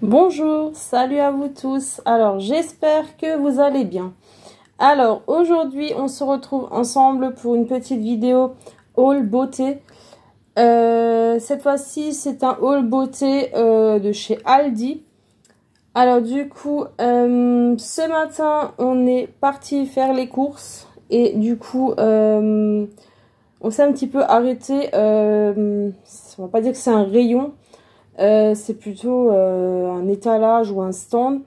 Bonjour, salut à vous tous. Alors, j'espère que vous allez bien. Alors, aujourd'hui, on se retrouve ensemble pour une petite vidéo haul beauté. Cette fois-ci, c'est un haul beauté de chez Aldi. Alors, du coup, ce matin, on est parti faire les courses. Et du coup, on s'est un petit peu arrêté. On va pas dire que c'est un rayon. C'est plutôt un étalage ou un stand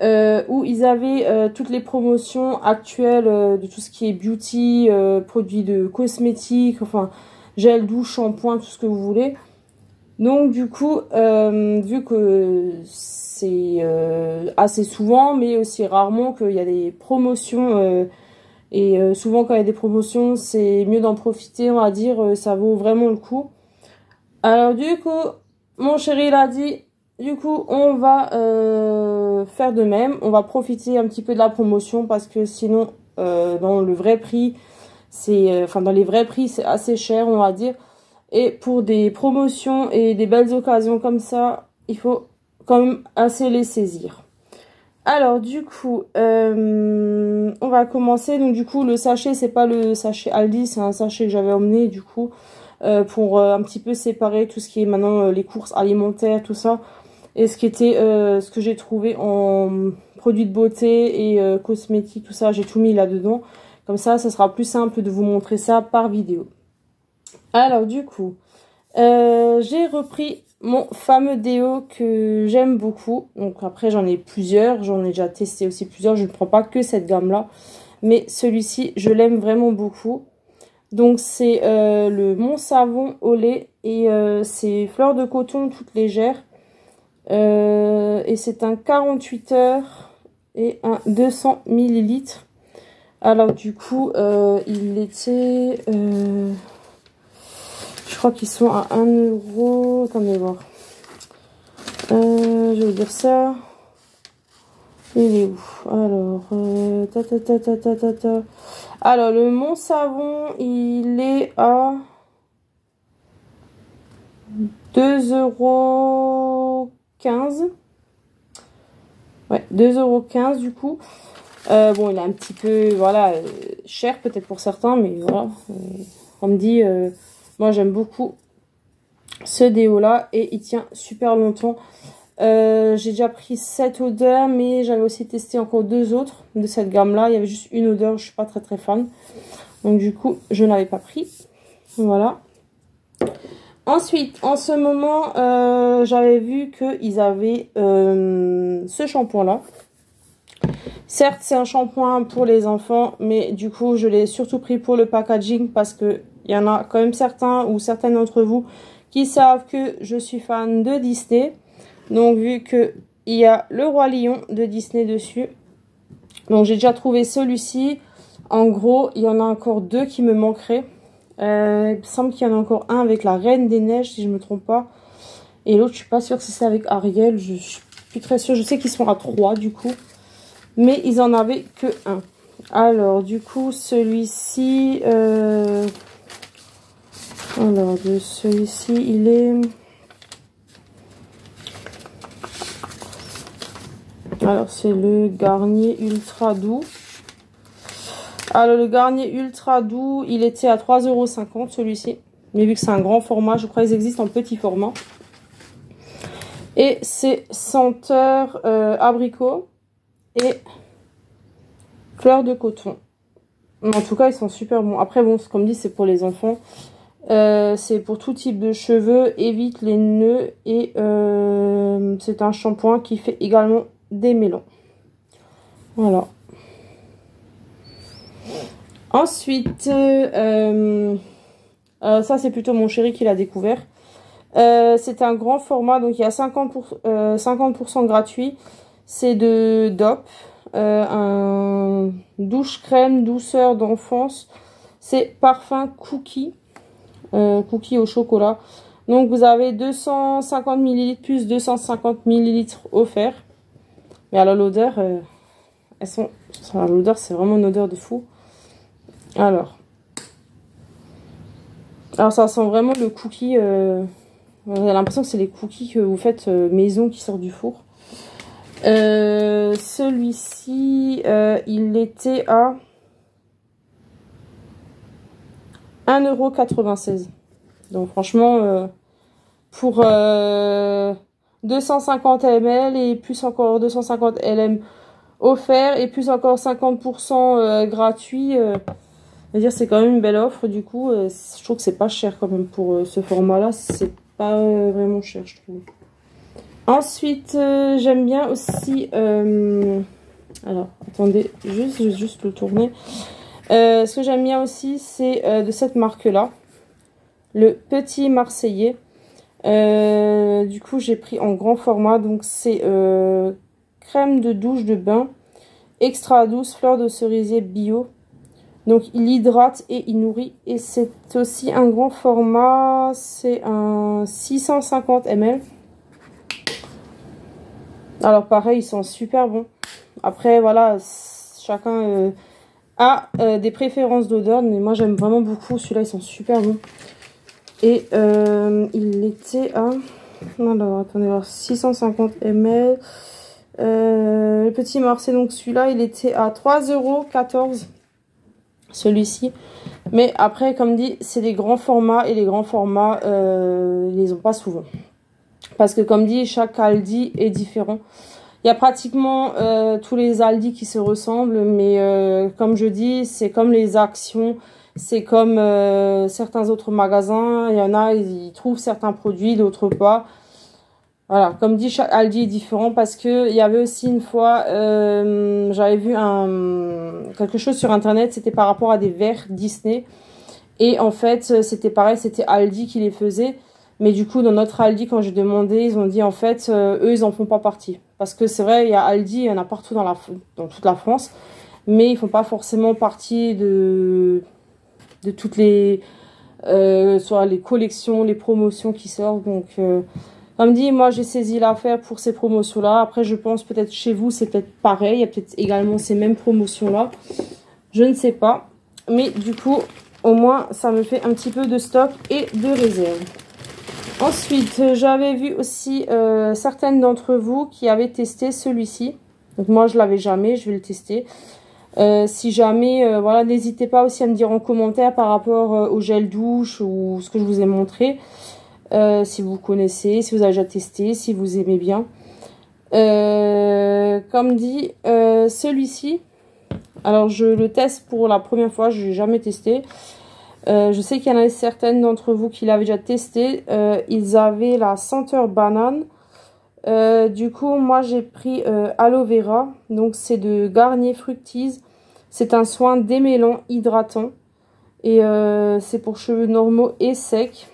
où ils avaient toutes les promotions actuelles de tout ce qui est beauty, produits de cosmétiques, enfin gel, douche, shampoing, tout ce que vous voulez. Donc du coup, vu que c'est assez souvent, mais aussi rarement qu'il y a des promotions, et souvent quand il y a des promotions, c'est mieux d'en profiter, on va dire, ça vaut vraiment le coup. Alors du coup, mon chéri il a dit, du coup on va faire de même, on va profiter un petit peu de la promotion parce que sinon dans le vrai prix, c'est dans les vrais prix c'est assez cher on va dire. Et pour des promotions et des belles occasions comme ça, il faut quand même assez les saisir. Alors du coup, on va commencer. Donc du coup le sachet, c'est pas le sachet Aldi, c'est un sachet que j'avais emmené du coup. Pour un petit peu séparer tout ce qui est maintenant les courses alimentaires, tout ça. Et ce qui était ce que j'ai trouvé en produits de beauté et cosmétiques, tout ça, j'ai tout mis là-dedans. Comme ça sera plus simple de vous montrer ça par vidéo. Alors du coup, j'ai repris mon fameux déo que j'aime beaucoup. Donc après j'en ai plusieurs, j'en ai déjà testé aussi plusieurs. Je ne prends pas que cette gamme-là. Mais celui-ci, je l'aime vraiment beaucoup. Donc c'est le Mon Savon au lait et c'est fleurs de coton toutes légères. Et c'est un 48 heures et un 200 ml. Alors du coup, il était... je crois qu'ils sont à 1 euro. Attendez voir. Je vais vous dire ça. Il est où? Alors, Alors, le Mon Savon, il est à 2,15 €. Ouais, 2,15 € du coup. Bon, il est un petit peu, voilà, cher peut-être pour certains, mais voilà. On me dit, moi j'aime beaucoup ce déo-là et il tient super longtemps. J'ai déjà pris cette odeur, mais j'avais aussi testé encore deux autres de cette gamme-là. Il y avait juste une odeur, je suis pas très fan. Donc du coup, je n'avais pas pris. Voilà. Ensuite, en ce moment, j'avais vu qu'ils avaient ce shampoing-là. Certes, c'est un shampoing pour les enfants, mais du coup, je l'ai surtout pris pour le packaging parce que il y en a quand même certains ou certaines d'entre vous qui savent que je suis fan de Disney. Donc, vu qu'il y a le Roi Lion de Disney dessus. Donc, j'ai déjà trouvé celui-ci. En gros, il y en a encore deux qui me manqueraient. Il me semble qu'il y en a encore un avec la Reine des Neiges, si je ne me trompe pas. Et l'autre, je suis pas sûre si c'est avec Ariel. Je suis plus très sûre. Je sais qu'ils sont à 3 du coup. Mais ils en avaient que un. Alors, du coup, celui-ci... Alors, de celui-ci, il est... Alors, c'est le Garnier Ultra Doux. Alors, le Garnier Ultra Doux, il était à 3,50 € celui-ci. Mais vu que c'est un grand format, je crois qu'ils existent en petit format. Et c'est senteur abricot et fleurs de coton. En tout cas, ils sont super bons. Après, bon, comme dit, c'est pour les enfants. C'est pour tout type de cheveux, évite les nœuds et c'est un shampoing qui fait également des mélans. Voilà. Ensuite, ça c'est plutôt mon chéri qui l'a découvert. C'est un grand format, donc il y a 50% gratuit. C'est de DOP, un douche crème douceur d'enfance. C'est parfum cookie, cookie au chocolat. Donc vous avez 250 ml plus 250 ml offerts. Mais alors l'odeur, l'odeur c'est vraiment une odeur de fou. Alors ça sent vraiment le cookie J'ai l'impression que c'est les cookies que vous faites maison qui sortent du four. Celui-ci, il était à 1,96 €. Donc franchement, pour 250 ml et plus encore 250 LM offert et plus encore 50% gratuit. C'est-à-dire c'est quand même une belle offre. Du coup, je trouve que c'est pas cher quand même pour ce format-là. C'est pas vraiment cher, je trouve. Ensuite, j'aime bien aussi... alors, attendez, je vais juste le tourner. Ce que j'aime bien aussi, c'est de cette marque-là. Le Petit Marseillais. Du coup, j'ai pris en grand format. Donc, c'est crème de douche de bain. Extra douce, fleur de cerisier bio. Donc, il hydrate et il nourrit. Et c'est aussi un grand format. C'est un 650 ml. Alors, pareil, ils sont super bons. Après, voilà, chacun a des préférences d'odeur. Mais moi, j'aime vraiment beaucoup. Celui-là, ils sont super bons. Et il était à... Alors, attendez voir. 650 ml. Le Petit Marseille, donc celui-là, il était à 3,14 €. Celui-ci. Mais après, comme dit, c'est des grands formats. Et les grands formats, ils les ont pas souvent. Parce que comme dit, chaque Aldi est différent. Il y a pratiquement tous les Aldi qui se ressemblent. Mais comme je dis, c'est comme les actions. C'est comme certains autres magasins. Il y en a, ils trouvent certains produits, d'autres pas. Voilà, comme dit, chaque Aldi est différent parce que il y avait aussi une fois, j'avais vu quelque chose sur internet, c'était par rapport à des verres Disney. Et en fait, c'était pareil, c'était Aldi qui les faisait. Mais du coup, dans notre Aldi, quand j'ai demandé, ils ont dit en fait, eux, ils en font pas partie. Parce que c'est vrai, il y a Aldi, il y en a partout dans toute la France. Mais ils font pas forcément partie de toutes les... soit les collections, les promotions qui sortent. Donc... comme dit, moi j'ai saisi l'affaire pour ces promotions-là. Après, je pense peut-être chez vous, c'est peut-être pareil. Il y a peut-être également ces mêmes promotions-là. Je ne sais pas. Mais du coup, au moins, ça me fait un petit peu de stock et de réserve. Ensuite, j'avais vu aussi certaines d'entre vous qui avaient testé celui-ci. Donc moi, je ne l'avais jamais. Je vais le tester. Si jamais, voilà, n'hésitez pas aussi à me dire en commentaire par rapport au gel douche ou ce que je vous ai montré. Si vous connaissez, si vous avez déjà testé, si vous aimez bien. Comme dit, celui-ci, alors je le teste pour la première fois, je l'ai jamais testé. Je sais qu'il y en a certaines d'entre vous qui l'avaient déjà testé. Ils avaient la senteur banane. Du coup, moi j'ai pris aloe vera. Donc c'est de Garnier Fructise. C'est un soin démêlant hydratant. Et c'est pour cheveux normaux et secs.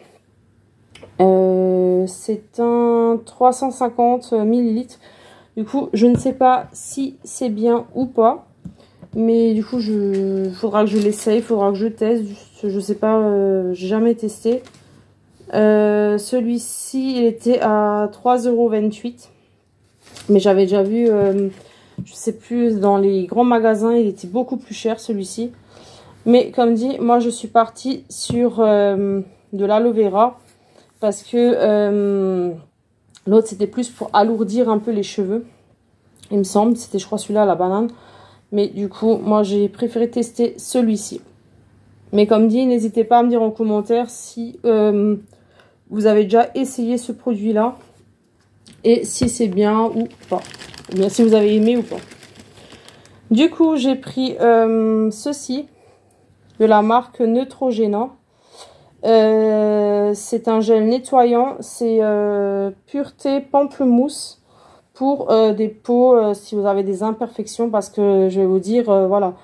C'est un 350 ml. Du coup, je ne sais pas si c'est bien ou pas. Mais du coup, faudra que je l'essaye, faudra que je teste. Je sais pas, j'ai jamais testé. Celui-ci, il était à 3,28 €. Mais j'avais déjà vu, je sais plus, dans les grands magasins, il était beaucoup plus cher celui-ci. Mais comme dit, moi je suis partie sur de l'aloe vera. Parce que l'autre, c'était plus pour alourdir un peu les cheveux. Il me semble. C'était, je crois, celui-là, la banane. Mais du coup, moi, j'ai préféré tester celui-ci. Mais comme dit, n'hésitez pas à me dire en commentaire si vous avez déjà essayé ce produit-là. Et si c'est bien ou pas. Ou bien si vous avez aimé ou pas. Du coup, j'ai pris ceci. De la marque Neutrogena. C'est un gel nettoyant, c'est pureté pamplemousse pour des peaux si vous avez des imperfections, parce que je vais vous dire voilà,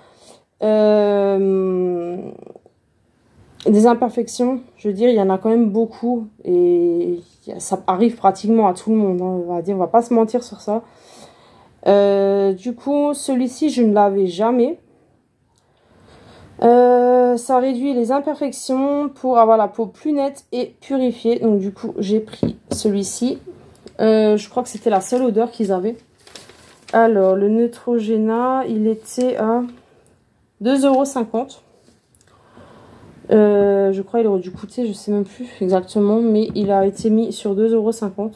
des imperfections, je veux dire, il y en a quand même beaucoup et ça arrive pratiquement à tout le monde, hein, on va pas se mentir sur ça. Du coup, celui-ci, je ne l'avais jamais. Ça réduit les imperfections pour avoir la peau plus nette et purifiée. Donc du coup, j'ai pris celui-ci. Je crois que c'était la seule odeur qu'ils avaient. Alors, le Neutrogena, il était à 2,50 €. Je crois qu'il aurait dû coûter, je sais même plus exactement, mais il a été mis sur 2,50 €.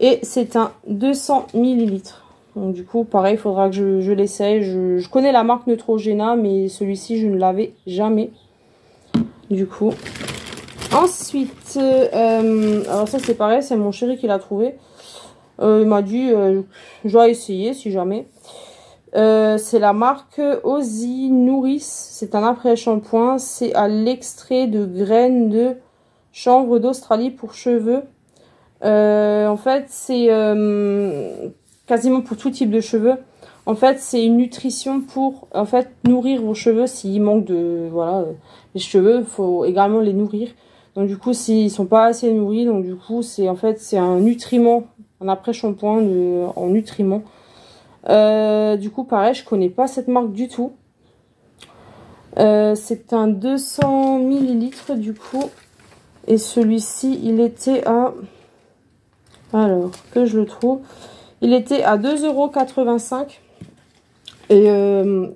Et c'est un 200 millilitres. Donc du coup, pareil, il faudra que je l'essaye. Je connais la marque Neutrogena, mais celui-ci, je ne l'avais jamais. Du coup. Ensuite, alors ça c'est pareil, c'est mon chéri qui l'a trouvé. Il m'a dit, je dois essayer si jamais. C'est la marque Aussie Nourrice. C'est un après-shampoing. C'est à l'extrait de graines de chanvre d'Australie pour cheveux. En fait, c'est quasiment pour tout type de cheveux. En fait, c'est une nutrition pour en fait nourrir vos cheveux s'il manque de voilà les cheveux. Il faut également les nourrir. Donc du coup, s'ils sont pas assez nourris, donc du coup, c'est en fait c'est un nutriment, un après-shampoing en nutriments. Du coup, pareil, je connais pas cette marque du tout. C'est un 200 millilitres du coup. Et celui-ci, il était à... Alors, que je le trouve. Il était à 2,85 €. Et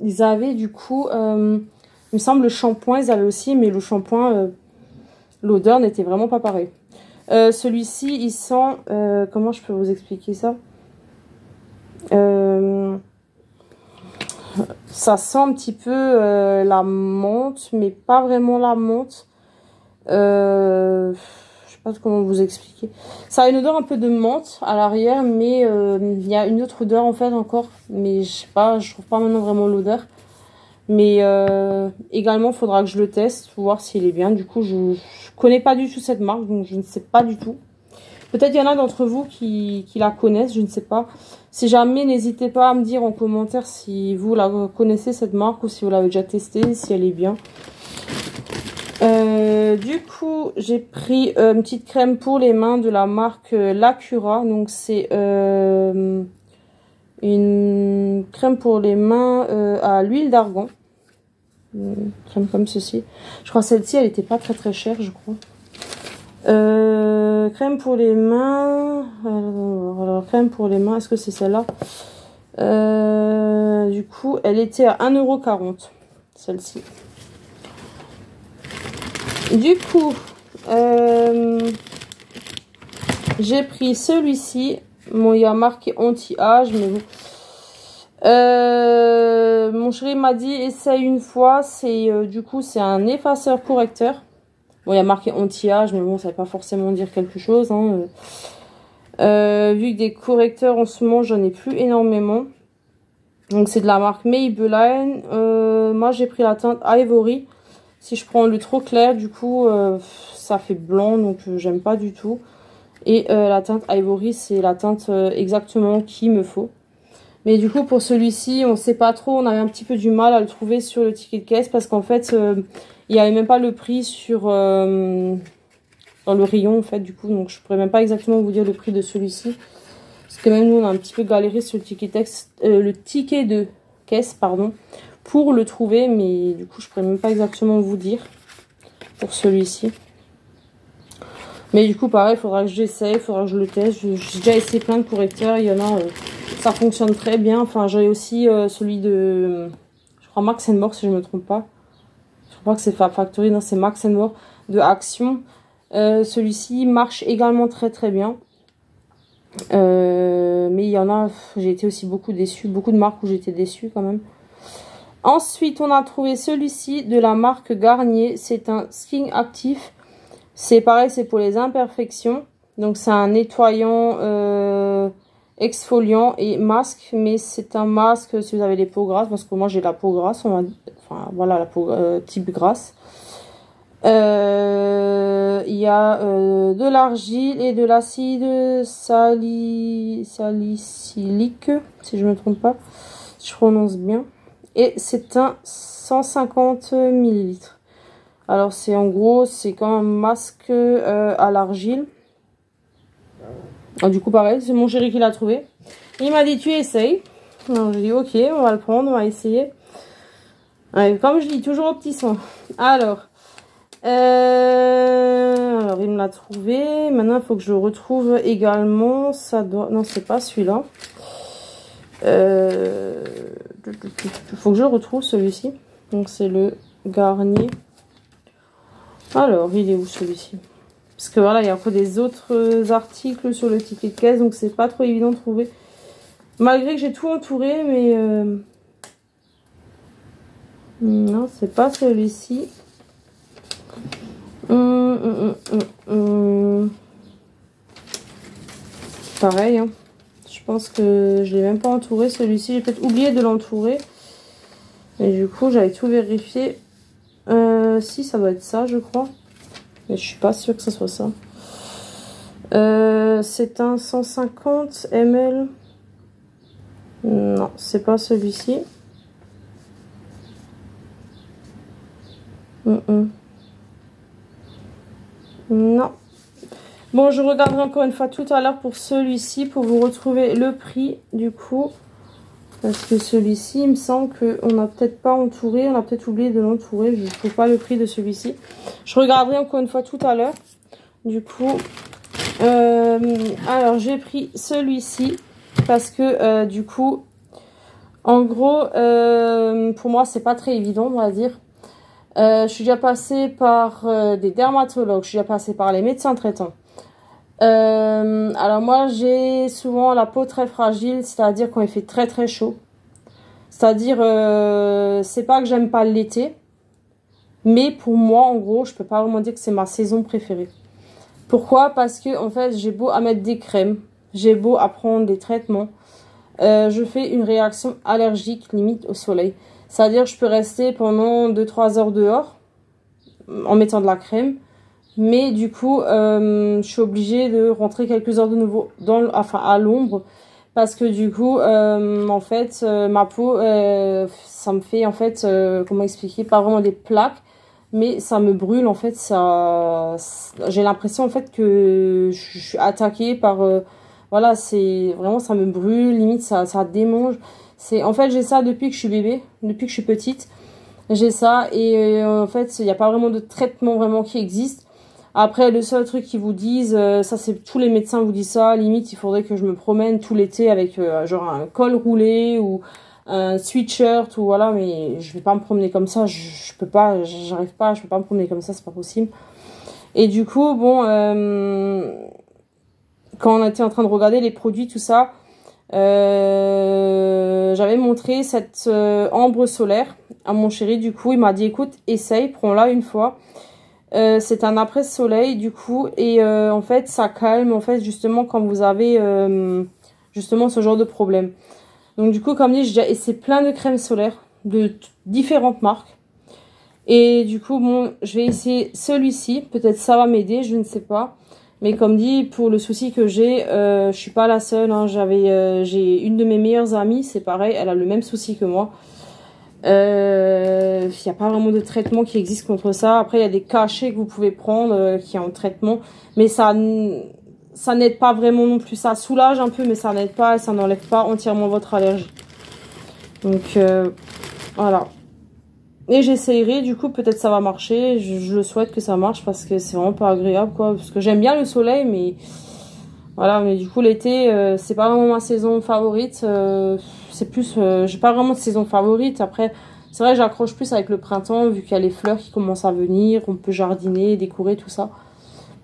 ils avaient du coup... il me semble le shampoing, ils avaient aussi. Mais le shampoing, l'odeur n'était vraiment pas pareil. Celui-ci, il sent... comment je peux vous expliquer ça? Ça sent un petit peu la menthe, mais pas vraiment la menthe. Je sais pas comment vous expliquer. Ça a une odeur un peu de menthe à l'arrière, mais il y a une autre odeur en fait encore. Mais je sais pas, je trouve pas maintenant vraiment l'odeur. Mais également, il faudra que je le teste pour voir s'il est bien. Du coup, je connais pas du tout cette marque, donc je ne sais pas du tout. Peut-être il y en a d'entre vous qui la connaissent, je ne sais pas. Si jamais, n'hésitez pas à me dire en commentaire si vous la connaissez cette marque ou si vous l'avez déjà testée, si elle est bien. Du coup, j'ai pris une petite crème pour les mains de la marque Lacura. Donc c'est une crème pour les mains à l'huile d'argan. Une crème comme ceci. Je crois que celle-ci, elle était pas très chère, je crois. Crème pour les mains. Alors, crème pour les mains, est-ce que c'est celle-là? Du coup, elle était à 1,40 €, celle-ci. Du coup, j'ai pris celui-ci. Bon, il y a marqué anti-âge, mais bon. Mon chéri m'a dit, essaye une fois. C'est du coup, c'est un effaceur correcteur. Bon, il y a marqué anti-âge, mais bon, ça ne veut pas forcément dire quelque chose. Hein. Vu que des correcteurs en ce moment, j'en ai plus énormément. Donc, c'est de la marque Maybelline. Moi, j'ai pris la teinte Ivory. Si je prends le trop clair, du coup, ça fait blanc, donc j'aime pas du tout. Et la teinte Ivory, c'est la teinte exactement qu'il me faut. Mais du coup, pour celui-ci, on sait pas trop. On avait un petit peu du mal à le trouver sur le ticket de caisse parce qu'en fait, il n'y avait même pas le prix sur dans le rayon, en fait, du coup. Donc, je pourrais même pas exactement vous dire le prix de celui-ci. Parce que même nous, on a un petit peu galéré sur le ticket de caisse, pardon, pour le trouver. Mais du coup, je pourrais même pas exactement vous dire pour celui-ci. Mais du coup, pareil, il faudra que j'essaye, il faudra que je le teste. J'ai déjà essayé plein de correcteurs. Il y en a, ça fonctionne très bien. Enfin, j'ai aussi celui de, je crois, Max More, si je ne me trompe pas. Je crois que c'est Fab Factory, non, c'est Max More de Action. Celui-ci marche également très bien. Mais il y en a, j'ai été aussi beaucoup déçue. Beaucoup de marques où j'ai été déçue quand même. Ensuite, on a trouvé celui-ci de la marque Garnier. C'est un Skin Active. C'est pareil, c'est pour les imperfections. Donc, c'est un nettoyant exfoliant et masque. Mais c'est un masque si vous avez les peaux grasses. Parce que moi, j'ai la peau grasse. Enfin, voilà, la peau type grasse. Il y a de l'argile et de l'acide salicylique. Si je ne me trompe pas. Si je prononce bien. Et c'est un 150 millilitres. Alors, c'est en gros, c'est comme un masque à l'argile. Du coup, pareil, c'est mon chéri qui l'a trouvé. Il m'a dit, tu essayes. Alors, j'ai dit, ok, on va le prendre, on va essayer. Ouais, comme je dis, toujours au petit soin. Alors, il me l'a trouvé. Maintenant, il faut que je le retrouve également. Ça doit... Non, c'est pas celui-là. Il faut que je le retrouve, celui-ci. Donc, c'est le Garnier. Alors, il est où celui-ci? Parce que voilà, il y a encore des autres articles sur le ticket de caisse, donc c'est pas trop évident de trouver. Malgré que j'ai tout entouré, mais... Non, c'est pas celui-ci. Pareil, hein. Je pense que je l'ai même pas entouré celui-ci. J'ai peut-être oublié de l'entourer. Et du coup, j'avais tout vérifié. Si, ça doit être ça, je crois. Mais je suis pas sûre que ce soit ça. C'est un 150 ml. Non, c'est pas celui-ci. Non. Bon, je regarderai encore une fois tout à l'heure pour celui-ci, pour vous retrouver le prix du coup. Parce que celui-ci, il me semble qu'on n'a peut-être pas entouré, on a peut-être oublié de l'entourer. Je ne trouve pas le prix de celui-ci. Je regarderai encore une fois tout à l'heure. Du coup, alors j'ai pris celui-ci parce que du coup, en gros, pour moi, c'est pas très évident, on va dire. Je suis déjà passée par des dermatologues, je suis déjà passée par les médecins traitants. Alors moi, j'ai souvent la peau très fragile, c'est-à-dire quand il fait très très chaud. C'est-à-dire, c'est pas que j'aime pas l'été, mais pour moi, en gros, je peux pas vraiment dire que c'est ma saison préférée. Pourquoi? Parce que en fait, j'ai beau à mettre des crèmes, j'ai beau à prendre des traitements, je fais une réaction allergique limite au soleil. C'est-à-dire, je peux rester pendant 2-3 heures dehors en mettant de la crème. Mais du coup, je suis obligée de rentrer quelques heures de nouveau à l'ombre. Parce que du coup, en fait, ma peau, ça me fait, en fait, comment expliquer, pas vraiment des plaques. Mais ça me brûle, en fait, j'ai l'impression, en fait, que je suis attaquée par... voilà, c'est vraiment, ça me brûle, limite, ça démange. En fait, j'ai ça depuis que je suis bébé, depuis que je suis petite. J'ai ça et en fait, il n'y a pas vraiment de traitement vraiment qui existe. Après, le seul truc qu'ils vous disent, ça c'est tous les médecins vous disent ça, limite il faudrait que je me promène tout l'été avec genre un col roulé ou un sweatshirt ou voilà, mais je vais pas me promener comme ça, je peux pas, j'arrive pas, je peux pas me promener comme ça, c'est pas possible. Et du coup, bon, quand on était en train de regarder les produits, tout ça, j'avais montré cette ambre solaire à mon chéri, du coup il m'a dit écoute, essaye, prends-la une fois. C'est un après-soleil du coup et en fait ça calme en fait justement quand vous avez justement ce genre de problème. Donc du coup comme dit j'ai déjà essayé plein de crèmes solaires de différentes marques et du coup bon je vais essayer celui-ci, peut-être ça va m'aider, je ne sais pas. Mais comme dit, pour le souci que j'ai, je suis pas la seule, hein. J'ai une de mes meilleures amies, c'est pareil, elle a le même souci que moi. Il n'y a pas vraiment de traitement qui existe contre ça. Après, il y a des cachets que vous pouvez prendre qui ont un traitement. Mais ça n'aide pas vraiment non plus. Ça soulage un peu, mais ça n'aide pas et ça n'enlève pas entièrement votre allergie. Donc, voilà. Et j'essayerai, du coup, peut-être ça va marcher. Je le souhaite que ça marche parce que c'est vraiment pas agréable, quoi. Parce que j'aime bien le soleil, mais... Voilà, mais du coup, l'été, c'est pas vraiment ma saison favorite. C'est plus... j'ai pas vraiment de saison favorite. Après, c'est vrai que j'accroche plus avec le printemps, vu qu'il y a les fleurs qui commencent à venir. On peut jardiner, décorer, tout ça.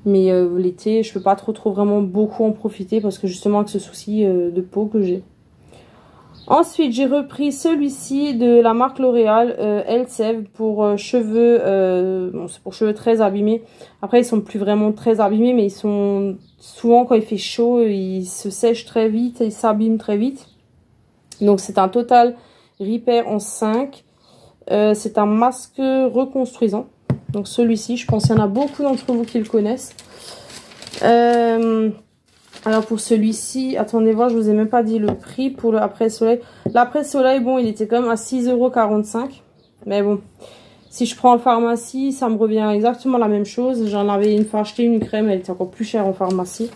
Mais l'été, je peux pas trop vraiment beaucoup en profiter parce que justement, avec ce souci de peau que j'ai. Ensuite, j'ai repris celui-ci de la marque L'Oréal, Elseve, pour cheveux, bon, c'est pour cheveux très abîmés. Après, ils sont plus vraiment très abîmés, mais ils sont souvent, quand il fait chaud, ils se sèchent très vite, ils s'abîment très vite. Donc, c'est un Total Repair en 5. C'est un masque reconstruisant. Donc, celui-ci, je pense qu'il y en a beaucoup d'entre vous qui le connaissent. Alors pour celui-ci, attendez voir, je vous ai même pas dit le prix pour le après-soleil. L'après-soleil, bon, il était quand même à 6,45 €. Mais bon, si je prends en pharmacie, ça me revient exactement la même chose. J'en avais une fois acheté une crème, elle était encore plus chère en pharmacie.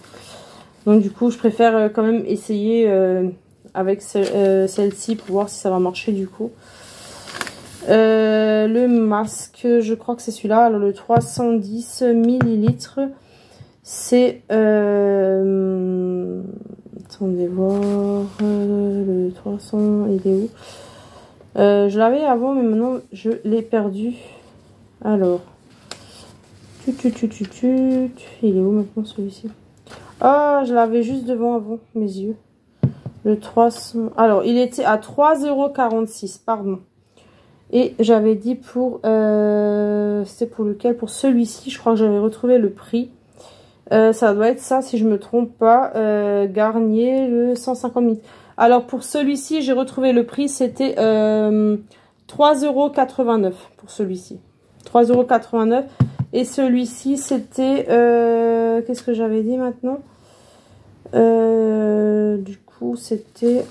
Donc du coup, je préfère quand même essayer avec celle-ci pour voir si ça va marcher du coup. Le masque, je crois que c'est celui-là, alors le 310 ml. C'est... attendez voir... le 300, il est où? Je l'avais avant, mais maintenant, je l'ai perdu. Alors... Il est où maintenant celui-ci? Ah, je l'avais juste devant avant mes yeux. Le 300. Alors, il était à 3,46 €, pardon. Et j'avais dit pour... c'était pour lequel? Pour celui-ci, je crois que j'avais retrouvé le prix. Ça doit être ça, si je me trompe pas. Garnier, le 150 ml. Alors, pour celui-ci, j'ai retrouvé le prix. C'était 3,89 € pour celui-ci. 3,89 €. Et celui-ci, c'était... qu'est-ce que j'avais dit maintenant? Du coup, c'était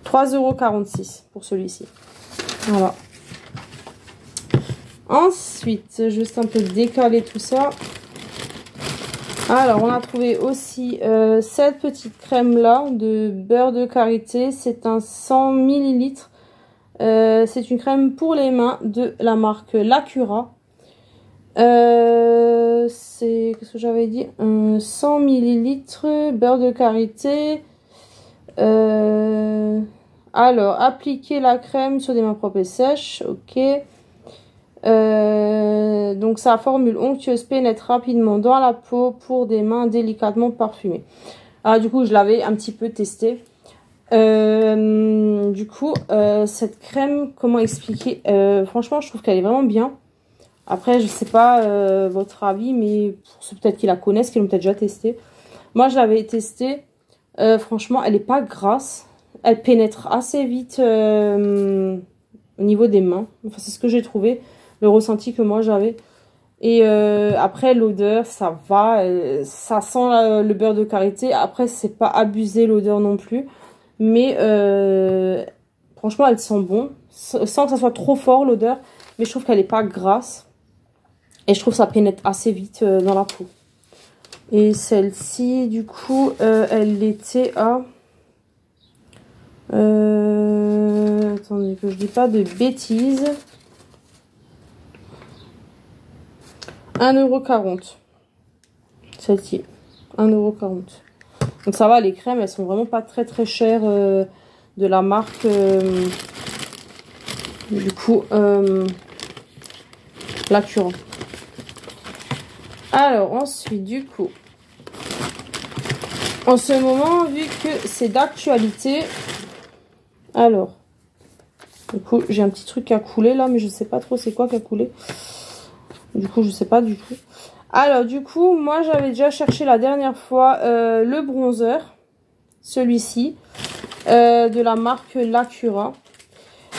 3,46 € pour celui-ci. Voilà. Ensuite, juste un peu décaler tout ça. Alors, on a trouvé aussi cette petite crème là de beurre de karité. C'est un 100 ml. C'est une crème pour les mains de la marque Lacura. C'est, qu'est-ce que j'avais dit, 100 ml beurre de karité. Alors, appliquer la crème sur des mains propres et sèches. Ok. Donc, sa formule onctueuse pénètre rapidement dans la peau pour des mains délicatement parfumées. Alors, du coup, je l'avais un petit peu testé. Du coup, cette crème, comment expliquer? Franchement, je trouve qu'elle est vraiment bien. Après, je sais pas votre avis, mais pour ceux peut-être qui la connaissent, qui l'ont peut-être déjà testé. Moi, je l'avais testé. Franchement, elle est pas grasse. Elle pénètre assez vite au niveau des mains. Enfin, c'est ce que j'ai trouvé. Le ressenti que moi j'avais. Et après, l'odeur, ça va. Ça sent le beurre de karité. Après, c'est pas abusé l'odeur non plus. Mais franchement, elle sent bon. Sans que ça soit trop fort l'odeur. Mais je trouve qu'elle est pas grasse. Et je trouve que ça pénètre assez vite dans la peau. Et celle-ci, du coup, elle était à... attendez que je dis pas de bêtises. 1,40 €. Celle-ci. 1,40 €. Donc ça va, les crèmes, elles sont vraiment pas très très chères de la marque. Du coup, Lacura. Alors ensuite, du coup, en ce moment, vu que c'est d'actualité, alors, du coup, j'ai un petit truc qui a coulé là, mais je sais pas trop c'est quoi qui a coulé. Du coup, je sais pas du tout. Alors, du coup, moi, j'avais déjà cherché la dernière fois le bronzer, celui-ci, de la marque Lacura.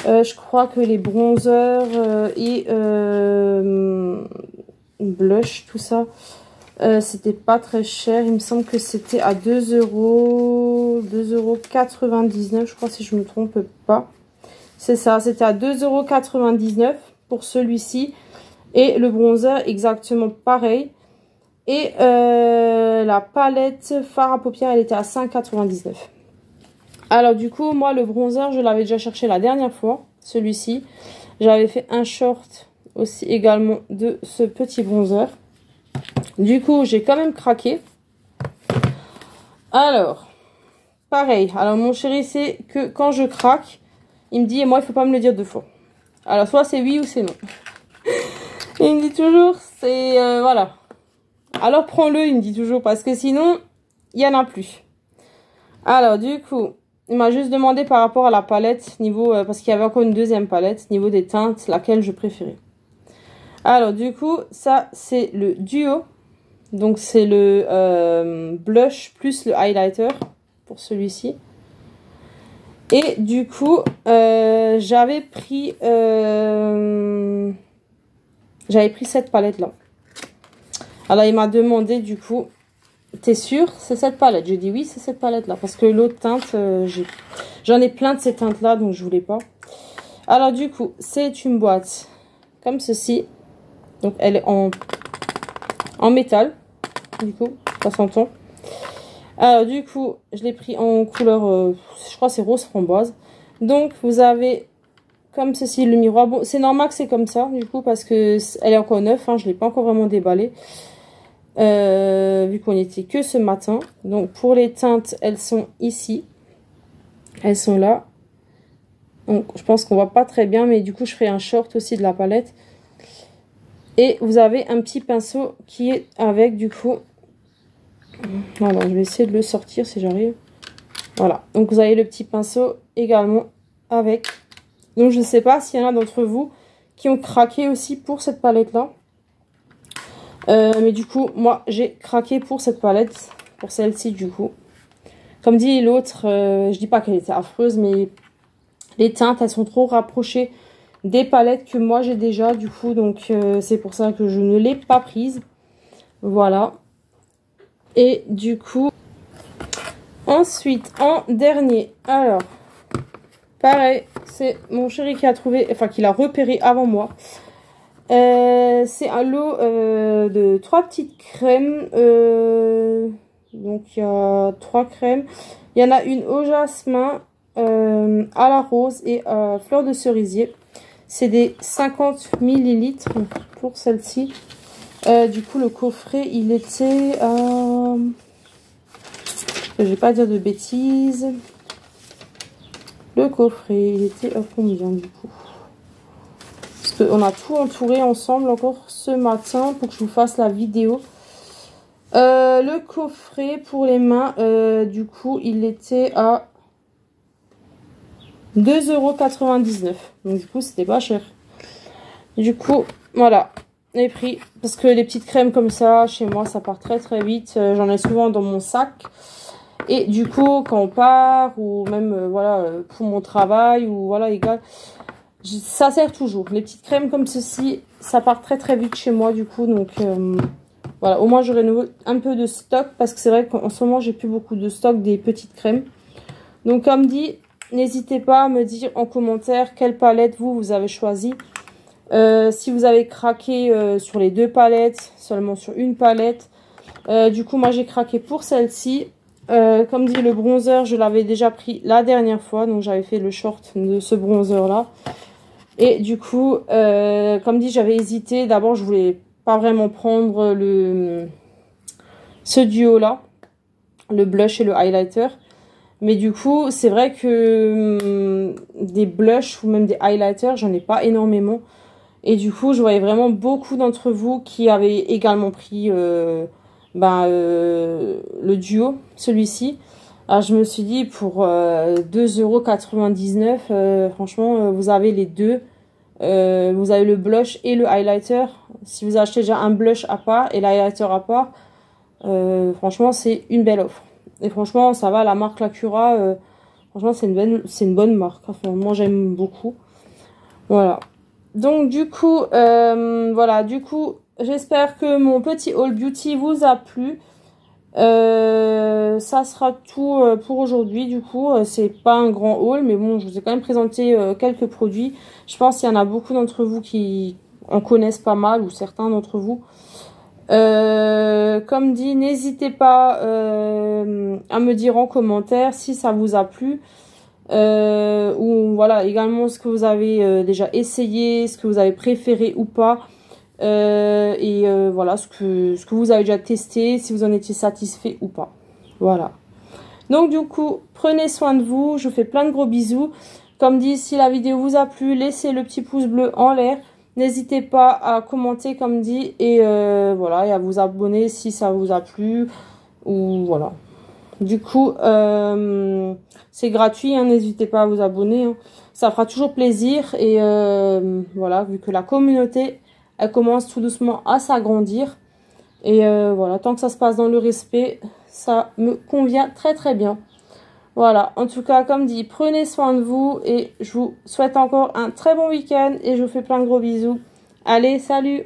Je crois que les bronzers et blush, tout ça, c'était pas très cher. Il me semble que c'était à 2,99 €, je crois, si je me trompe pas. C'est ça, c'était à 2,99 € pour celui-ci. Et le bronzer, exactement pareil. Et la palette fard à paupières, elle était à 5,99 €. Alors du coup, moi, le bronzer, je l'avais déjà cherché la dernière fois, celui-ci. J'avais fait un short aussi également de ce petit bronzer. Du coup, j'ai quand même craqué. Alors, pareil. Alors, mon chéri, c'est que quand je craque, il me dit, et moi, il faut pas me le dire deux fois. Alors, soit c'est oui ou c'est non. Il me dit toujours, c'est... voilà. Alors, prends-le, il me dit toujours, parce que sinon, il n'y en a plus. Alors, du coup, il m'a juste demandé par rapport à la palette, niveau... parce qu'il y avait encore une deuxième palette, niveau des teintes, laquelle je préférais. Alors, du coup, ça, c'est le duo. Donc, c'est le blush plus le highlighter pour celui-ci. Et du coup, j'avais pris cette palette-là. Alors, il m'a demandé, du coup, t'es sûr, c'est cette palette? J'ai dit oui, c'est cette palette-là. Parce que l'autre teinte, j'en ai plein de ces teintes-là, donc je voulais pas. Alors, du coup, c'est une boîte comme ceci. Donc, elle est en métal. Du coup, ça s'entend. Alors, du coup, je l'ai pris en couleur, je crois que c'est rose framboise. Donc, vous avez comme ceci le miroir. Bon, c'est normal que c'est comme ça, du coup, parce que elle est encore neuve. Hein, je ne l'ai pas encore vraiment déballée. Vu qu'on n'y était que ce matin. Donc, pour les teintes, elles sont ici. Elles sont là. Donc, je pense qu'on voit pas très bien, mais du coup, je ferai un short aussi de la palette. Et vous avez un petit pinceau qui est avec du coup. Alors je vais essayer de le sortir si j'arrive. Voilà, donc vous avez le petit pinceau également avec. Donc je ne sais pas s'il y en a d'entre vous qui ont craqué aussi pour cette palette là. Mais du coup, moi j'ai craqué pour cette palette, pour celle-ci du coup. Comme dit l'autre, je dis pas qu'elle était affreuse, mais les teintes elles sont trop rapprochées des palettes que moi j'ai déjà du coup. Donc c'est pour ça que je ne l'ai pas prise. Voilà. Et du coup, ensuite en dernier, alors pareil, c'est mon chéri qui a trouvé, enfin qui l'a repéré avant moi. C'est un lot de 3 petites crèmes. Donc il y a 3 crèmes. Il y en a une au jasmin, à la rose et à fleur de cerisier. C'est des 50 ml pour celle-ci. Du coup le coffret il était à... je vais pas dire de bêtises. Le coffret il était à combien du coup? Parce qu'on a tout entouré ensemble encore ce matin pour que je vous fasse la vidéo. Le coffret pour les mains, du coup, il était à 2,99 €. Donc du coup, c'était pas cher. Du coup, voilà, les prix. Parce que les petites crèmes comme ça, chez moi, ça part très très vite. J'en ai souvent dans mon sac. Et du coup, quand on part, ou même, voilà, pour mon travail, ou voilà, égal... ça sert toujours. Les petites crèmes comme ceci, ça part très très vite chez moi du coup. Donc voilà, au moins j'aurai un peu de stock. Parce que c'est vrai qu'en ce moment j'ai plus beaucoup de stock des petites crèmes. Donc comme dit, n'hésitez pas à me dire en commentaire quelle palette vous avez choisi. Si vous avez craqué sur les 2 palettes, seulement sur une palette. Du coup moi j'ai craqué pour celle-ci. Comme dit le bronzer, je l'avais déjà pris la dernière fois. Donc j'avais fait le short de ce bronzer là. Et du coup, comme dit, j'avais hésité. D'abord, je voulais pas vraiment prendre ce duo-là, le blush et le highlighter. Mais du coup, c'est vrai que des blushs ou même des highlighters, j'en ai pas énormément. Et du coup, je voyais vraiment beaucoup d'entre vous qui avaient également pris le duo, celui-ci. Alors je me suis dit pour 2,99 €, franchement vous avez les deux. Vous avez le blush et le highlighter. Si vous achetez déjà un blush à part et l'highlighter à part, franchement c'est une belle offre. Et franchement ça va, la marque Lacura, franchement c'est une bonne marque. Enfin, moi j'aime beaucoup. Voilà. Donc du coup, voilà, du coup j'espère que mon petit haul beauty vous a plu. Ça sera tout pour aujourd'hui. Du coup c'est pas un grand haul, mais bon, je vous ai quand même présenté quelques produits. Je pense qu'il y en a beaucoup d'entre vous qui en connaissent pas mal, ou certains d'entre vous. Comme dit, n'hésitez pas à me dire en commentaire si ça vous a plu, ou voilà, également ce que vous avez déjà essayé, ce que vous avez préféré ou pas. Voilà ce que vous avez déjà testé, si vous en étiez satisfait ou pas. Voilà. Donc du coup, prenez soin de vous. Je vous fais plein de gros bisous. Comme dit, si la vidéo vous a plu, laissez le petit pouce bleu en l'air. N'hésitez pas à commenter comme dit. Et voilà, et à vous abonner si ça vous a plu. Ou voilà. Du coup, c'est gratuit. Hein, n'hésitez pas à vous abonner. Hein. Ça fera toujours plaisir. Et voilà, vu que la communauté... elle commence tout doucement à s'agrandir. Et voilà, tant que ça se passe dans le respect, ça me convient très très bien. Voilà, en tout cas, comme dit, prenez soin de vous. Et je vous souhaite encore un très bon week-end. Et je vous fais plein de gros bisous. Allez, salut!